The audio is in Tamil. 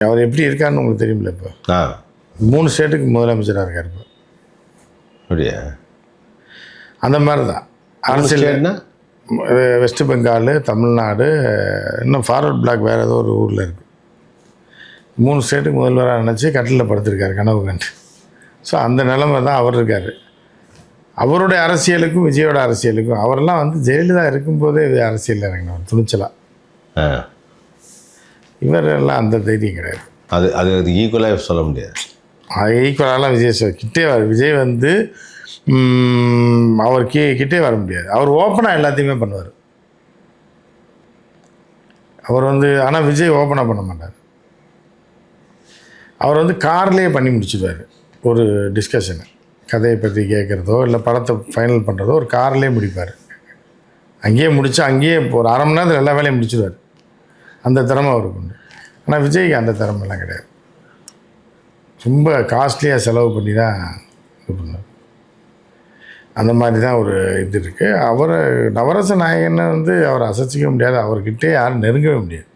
அவர் எப்படி இருக்காருன்னு உங்களுக்கு தெரியுமில்ல? இப்போ 3 ஸ்டேட்டுக்கு முதலமைச்சராக இருக்கார். இப்போ அப்படியா? அந்த மாதிரி தான் அரசியல்னா வெஸ்ட் பெங்கால், தமிழ்நாடு, இன்னும் ஃபார்வர்ட் பிளாக் வேறு ஏதோ ஒரு ஊரில் இருக்குது. 3 ஸ்டேட்டுக்கு முதல்வராக நினச்சி கட்டிலில் படுத்திருக்காரு கனவு கண்டு. ஸோ அந்த நிலைமை தான் அவர் இருக்கார். அவருடைய அரசியலுக்கும் விஜயோட அரசியலுக்கும் அவரெல்லாம் வந்து ஜெயலலிதா இருக்கும்போதே அரசியலில் இறங்கினவர் துணிச்சலாக. இவரெல்லாம் அந்த தைரியம் கிடையாது. அது ஈக்குவலாக சொல்ல முடியாது. ஈக்குவலாலாம் விஜய் வந்து அவர் கிட்டே வர முடியாது. அவர் ஓப்பனாக எல்லாத்தையுமே பண்ணுவார். அவர் வந்து ஆனால் விஜய் ஓப்பனாக பண்ண மாட்டார். அவர் வந்து கார்லேயே பண்ணி முடிச்சுடுவார். ஒரு டிஸ்கஷனை கதையை பற்றி கேட்குறதோ இல்லை படத்தை ஃபைனல் பண்ணுறதோ ஒரு கார்லேயே முடிப்பார். அங்கேயே முடித்து அங்கேயே ஒரு அரை மணி நேரத்தில் எல்லா வேலையும் முடிச்சுடுவார். அந்த திறமை அவருக்கு உண்டு. ஆனால் விஜய்க்கு அந்த திறமைலாம் கிடையாது. ரொம்ப காஸ்ட்லியாக செலவு பண்ணி தான் இது பண்ணார். அந்த மாதிரி தான் ஒரு இது இருக்குது. அவரை நவரச நாயகனை வந்து அவரை அசைச்சிக்க முடியாது. அவர்கிட்டே யாரும் நெருங்கவே முடியாது.